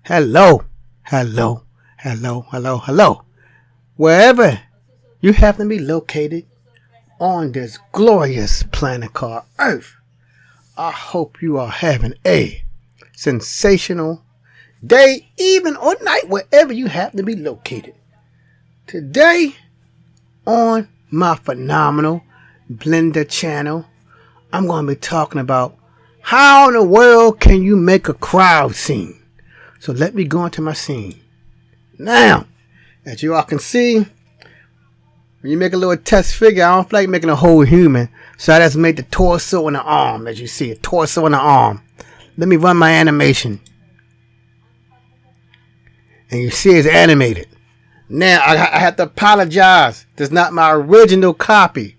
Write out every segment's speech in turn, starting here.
Hello, hello, hello, hello, hello. Wherever you happen to be located on this glorious planet called Earth, I hope you are having a sensational day, even or night, wherever you happen to be located. Today, on my phenomenal Blender channel, I'm going to be talking about how in the world can you make a crowd scene. So let me go into my scene. Now, as you all can see, when you make a little test figure, I don't feel like making a whole human. So I just made the torso and the arm, as you see, a torso and the arm. Let me run my animation. And you see it's animated. Now, I have to apologize. This is not my original copy.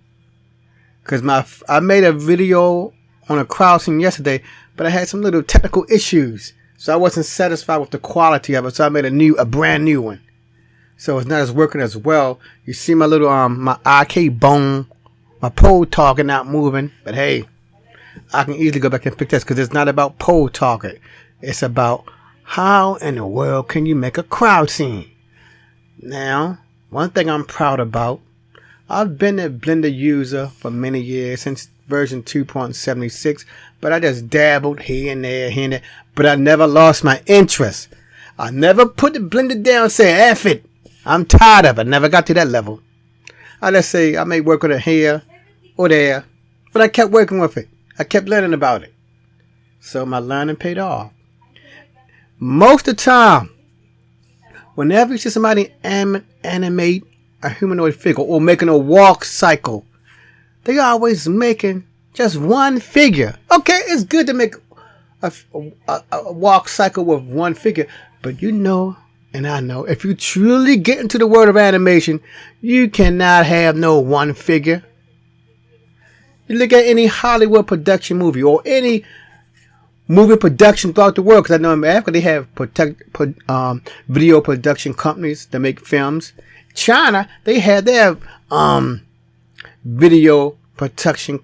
Because I made a video on a crowd scene yesterday, but I had some little technical issues. So I wasn't satisfied with the quality of it, so I made a brand new one. So it's not as working as well. You see my little my arcade bone, my pole target not moving, but hey, I can easily go back and fix this because it's not about pole target. It's about how in the world can you make a crowd scene. Now, one thing I'm proud about, I've been a Blender user for many years, since version 2.76, but I just dabbled here and there, but I never lost my interest. I never put the Blender down and say, F it, I'm tired of it. I never got to that level. I just say, I may work with it here or there, but I kept working with it. I kept learning about it. So my learning paid off. Most of the time, whenever you see somebody animate a humanoid figure or making a walk cycle, they always making just one figure. Okay, it's good to make a walk cycle with one figure, but you know, and I know, if you truly get into the world of animation, you cannot have no one figure. You look at any Hollywood production movie or any movie production throughout the world, because I know in America they have video production companies that make films. China, they have video production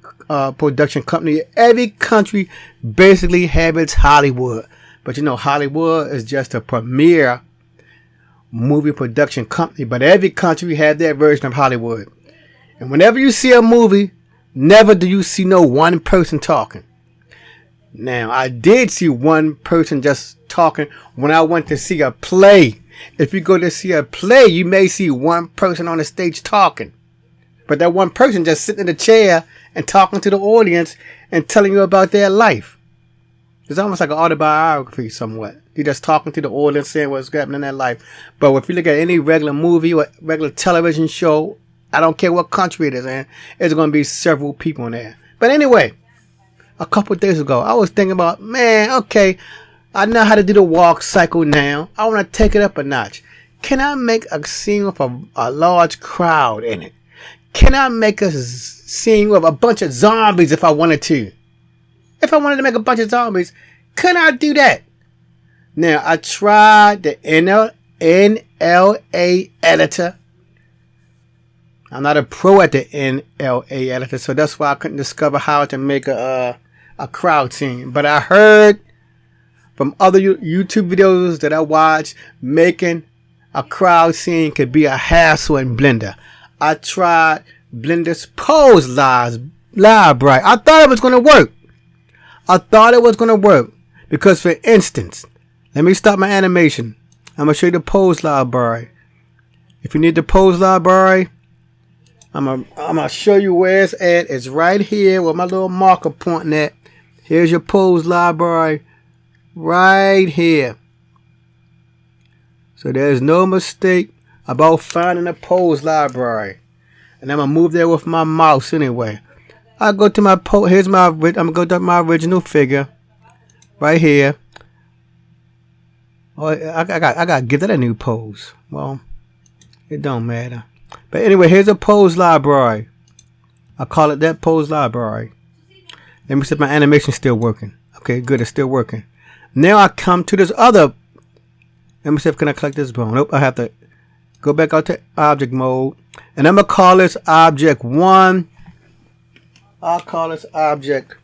company. Every country basically have its Hollywood, but you know, Hollywood is just a premier movie production company. But every country have their version of Hollywood. And whenever you see a movie, never do you see no one person talking. Now, I did see one person just talking when I went to see a play. If you go to see a play, you may see one person on the stage talking. But that one person just sitting in a chair and talking to the audience and telling you about their life. It's almost like an autobiography somewhat. You're just talking to the audience, saying what's happening in their life. But if you look at any regular movie or regular television show, I don't care what country it is in, there's going to be several people in there. But anyway, a couple of days ago, I was thinking about, man, okay, I know how to do the walk cycle now. I want to take it up a notch. Can I make a scene with a large crowd in it? Can I make a scene with a bunch of zombies if I wanted to? If I wanted to make a bunch of zombies, can I do that? Now, I tried the NLA editor. I'm not a pro at the NLA editor, so that's why I couldn't discover how to make a crowd scene. But I heard from other YouTube videos that I watched, making a crowd scene could be a hassle in Blender. I tried Blender's pose library. I thought it was going to work. Because, for instance, let me stop my animation. I'm going to show you the pose library. If you need the pose library, I'm gonna show you where it's at. It's right here with my little marker pointing at. Here's your pose library right here. So there's no mistake about finding a pose library. And I'm gonna move there with my mouse anyway. I go to my pose. I'm gonna go to my original figure right here. Oh, I gotta give that a new pose. Well, it don't matter. But anyway, here's a pose library. I call it that pose library. Let me see if my animation's still working. Okay, good, it's still working. Now I come to this other. Let me see if I can collect this bone. Nope, I have to go back out to object mode. And I'm going to call this object 1. I'll call this object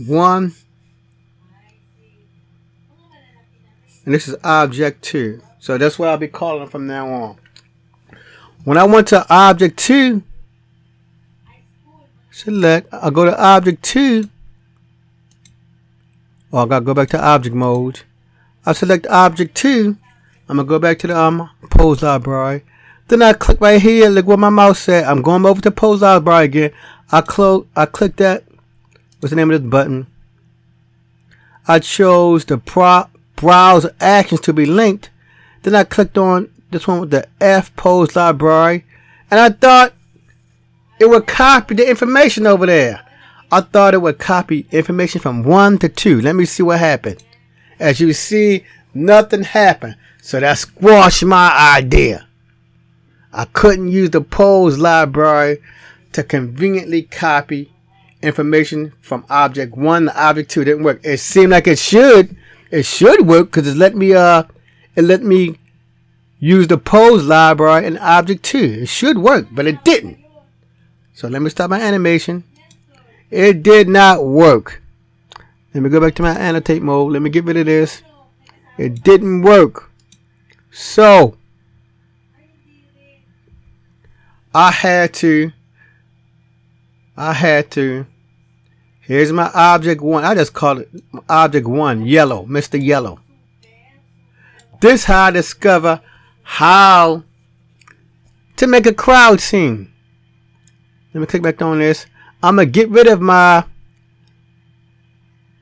1. and this is object 2. So that's what I'll be calling them from now on. When I went to object 2, select, I'll go to object 2. I gotta go back to object mode. I select object 2. I'm gonna go back to the pose library. Then I click right here. Look where my mouse said. I'm going over to pose library again. I click that. What's the name of this button? I chose the browse actions to be linked. Then I clicked on this one with the F pose library, and I thought it would copy the information over there. I thought it would copy information from 1 to 2. Let me see what happened. As you see, nothing happened. So that squashed my idea. I couldn't use the pose library to conveniently copy information from object 1 to object 2. It didn't work. It seemed like it should. It should work because it let me use the pose library in object 2. It should work, but it didn't. So let me stop my animation. It did not work. Let me go back to my annotate mode. Let me get rid of this. It didn't work. So I had to. Here's my object 1. I just call it object 1, yellow, Mr. Yellow. This is how I discover how to make a crowd scene. Let me click back on this. I'm gonna get rid of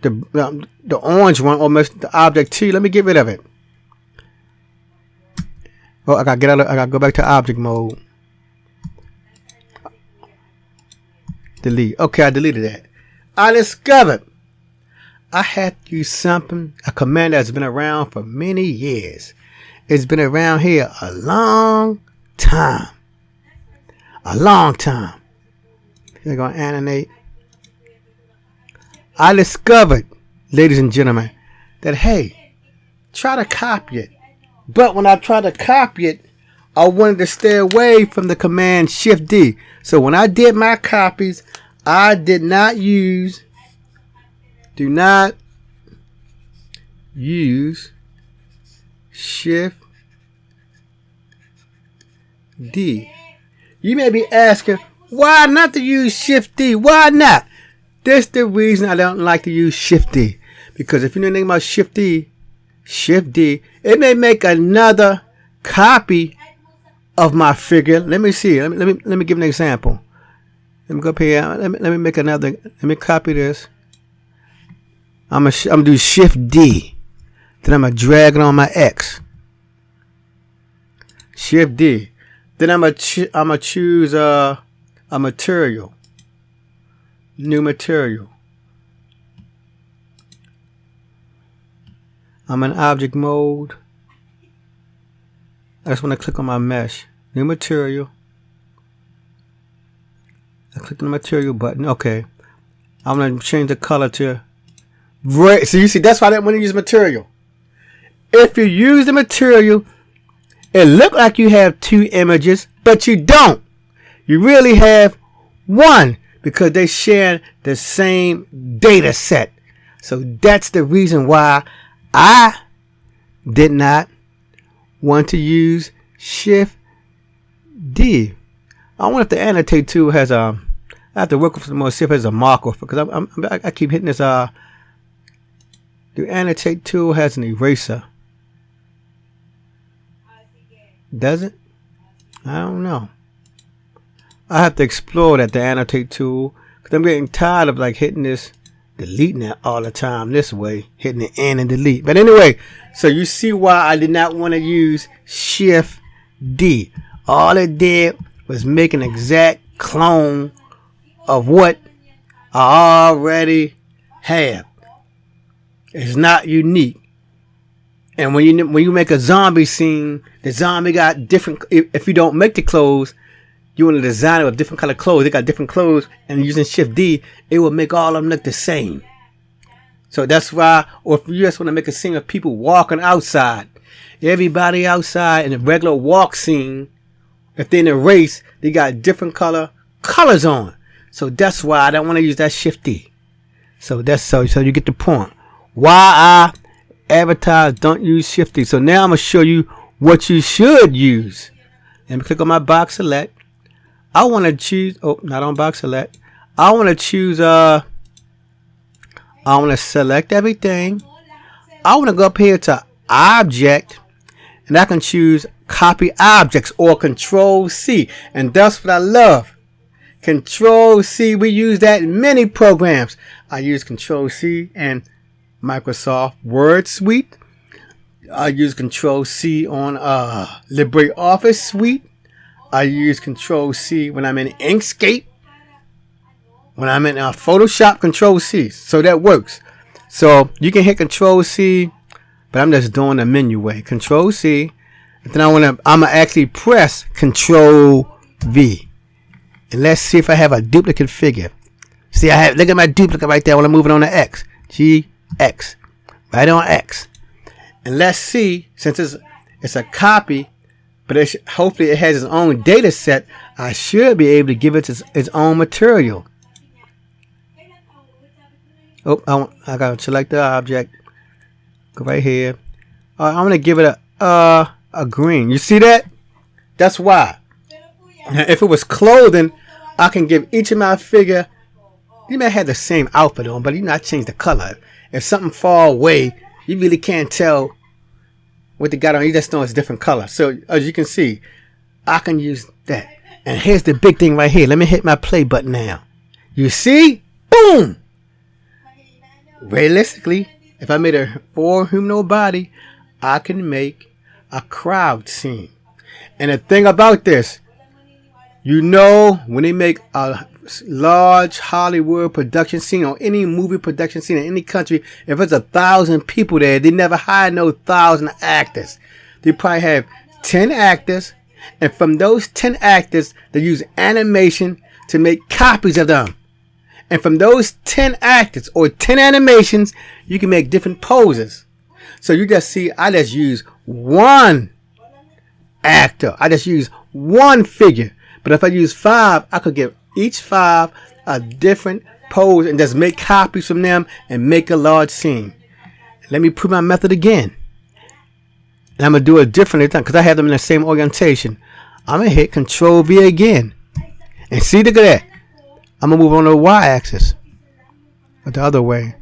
the orange one, or the object 2. Let me get rid of it. Oh, I gotta go back to object mode. Delete. Okay, I deleted that. I discovered I had to use a command that's been around for many years. It's been around here a long time. A long time. They're going to animate. I discovered, ladies and gentlemen, that hey, try to copy it. But when I tried to copy it, I wanted to stay away from the command Shift D. So when I did my copies, I did not use, do not use Shift D. You may be asking, why not to use Shift D? Why not? This is the reason I don't like to use Shift D. Because if you know anything about Shift D, it may make another copy of my figure. Let me see. Let me give an example. Let me go up here. Let me make another. Let me copy this. I'm gonna do Shift D. Then I'm gonna drag it on my X. Shift D. Then I'm gonna choose a material. New material. I'm in object mode. I just want to click on my mesh. New material. I click on the material button. Okay. I'm going to change the color to red. So you see, that's why I didn't want to use material. If you use the material, it looks like you have 2 images, but you don't. You really have 1 because they share the same data set. So that's the reason why I did not want to use Shift D. I wonder if the annotate tool has I have to work with some more, see if it has a marker, because I keep hitting this. The annotate tool has an eraser. Does it? I don't know. I have to explore that, the annotate tool, because I'm getting tired of like hitting this, deleting it all the time this way, hitting the N and delete. But anyway, so you see why I did not want to use Shift D. All it did was make an exact clone of what I already have. It's not unique. And when you make a zombie scene, the zombie got different. If you don't make the clothes, you want to design it with different color clothes. They got different clothes, and using Shift D, it will make all of them look the same. So that's why, or if you just want to make a scene of people walking outside, everybody outside in a regular walk scene, if they're in a race, they got different colors on. So that's why I don't want to use that Shift D. So that's so you get the point. Why I advertise, don't use shifty. So now I'm going to show you what you should use. Let me click on my box select. I want to choose, oh, not on box select. I want to choose, I want to select everything. I want to go up here to object, and I can choose copy objects or control C. And that's what I love. Control C, we use that in many programs. I use control C in Microsoft Word Suite. I use control C on LibreOffice Suite. I use control C when I'm in Inkscape. When I'm in Photoshop, control C. So that works. So you can hit control C, but I'm just doing the menu way. Control C. And then I'm gonna actually press control V. And let's see if I have a duplicate figure. See, look at my duplicate right there when I'm moving on to X. GX. Right on X. And let's see, since it's a copy, but hopefully it has its own data set, I should be able to give it its own material. Oh, I got to select the object. Go right here. I'm going to give it a green. You see that? That's why. Now, if it was clothing, I can give each of my figure, you may have the same outfit on, but I change the color. If something far away, you really can't tell what they got on. You just know it's a different color. So as you can see, I can use that. And here's the big thing right here. Let me hit my play button now. You see? Boom! Realistically, if I made a full humanoid body, I can make a crowd scene. And the thing about this, you know, when they make a large Hollywood production scene or any movie production scene in any country, if there's 1,000 people there, they never hire no 1,000 actors. They probably have 10 actors, and from those 10 actors, they use animation to make copies of them. And from those 10 actors or 10 animations, you can make different poses. So you just see, I just use one actor. I just use one figure. But if I use 5, I could give each 5 a different pose and just make copies from them and make a large scene. Let me prove my method again. And I'm going to do it differently because I have them in the same orientation. I'm going to hit Control V again. And see, look at that. I'm going to move on the Y-axis. Or the other way.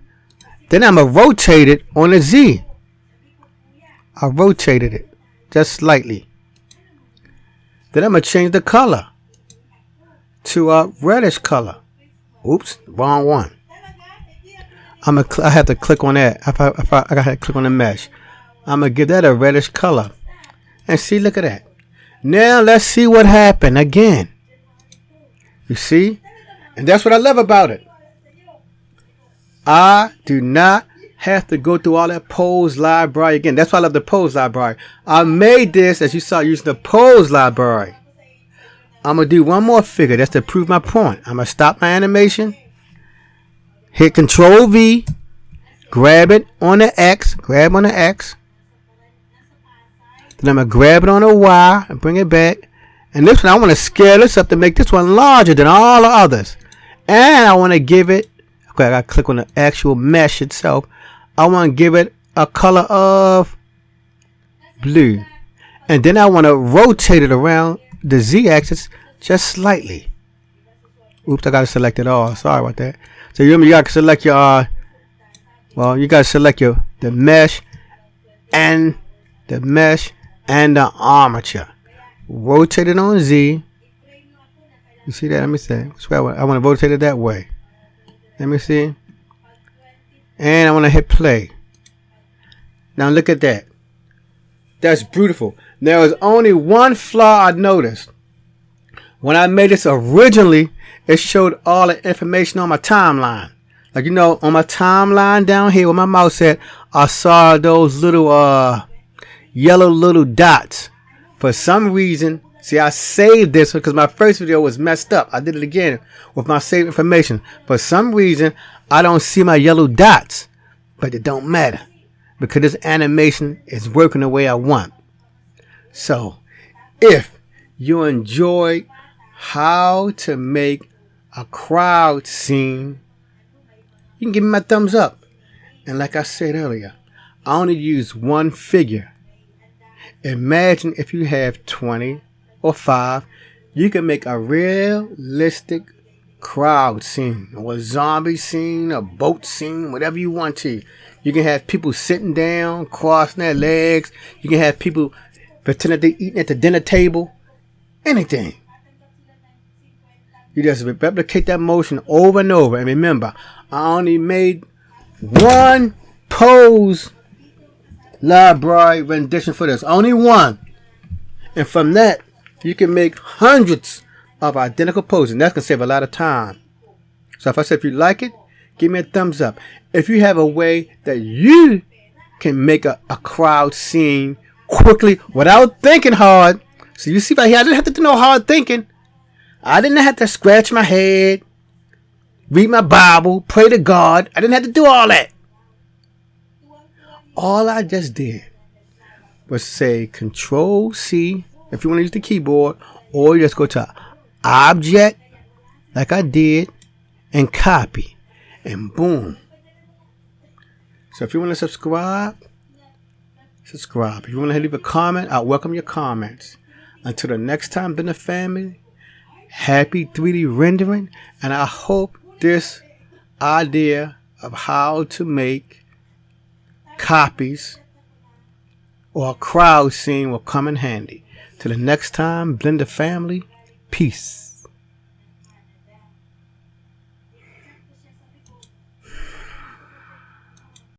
Then I'm going to rotate it on the Z. I rotated it just slightly. Then I'm going to change the color to a reddish color. Oops, wrong one. I have to click on that. I got to click on the mesh. I'm going to give that a reddish color. And see, look at that. Now let's see what happened again. You see? And that's what I love about it. I do not have to go through all that pose library again. That's why I love the pose library. I made this, as you saw, using the pose library. I'm going to do one more figure. That's to prove my point. I'm going to stop my animation. Hit Control V. Grab it on the X. Grab on the X. Then I'm going to grab it on the Y and bring it back. And this one, I want to scale this up to make this one larger than all the others. And I want to give it, okay, I got to click on the actual mesh itself. I want to give it a color of blue. And then I want to rotate it around the Z axis just slightly. Oops, I got to select it all. Sorry about that. So you got to select your, you got to select the mesh and the armature. Rotate it on Z. You see that? Let me see. I want to rotate it that way. Let me see. And I want to hit play. Now look at that. That's beautiful. There was only one flaw I noticed. When I made this originally, it showed all the information on my timeline. Like, you know, on my timeline down here where my mouse at, I saw those little yellow little dots. For some reason, see, I saved this because my first video was messed up. I did it again with my saved information. For some reason, I don't see my yellow dots, but it don't matter because this animation is working the way I want. So, if you enjoyed how to make a crowd scene, you can give me my thumbs up. And like I said earlier, I only use one figure. Imagine if you have 20 or 5, you can make a realistic crowd scene, or a zombie scene, a boat scene, whatever you want to. You can have people sitting down, crossing their legs. You can have people pretending they're eating at the dinner table. Anything. You just replicate that motion over and over. And remember, I only made one pose library rendition for this. Only one. And from that, you can make hundreds of identical poses. And that's going to save a lot of time. So if I say if you like it, give me a thumbs up. If you have a way that you can make a crowd scene quickly without thinking hard. So you see right here, I didn't have to do no hard thinking. I didn't have to scratch my head, read my Bible, pray to God. I didn't have to do all that. All I just did was say Control C if you want to use the keyboard, or you just go to Object like I did and copy, and boom. So if you want to subscribe. If you want to leave a comment, I welcome your comments. Until the next time, been a family. Happy 3D rendering, and I hope this idea of how to make copies or a crowd scene will come in handy. Till the next time, Blender family, peace.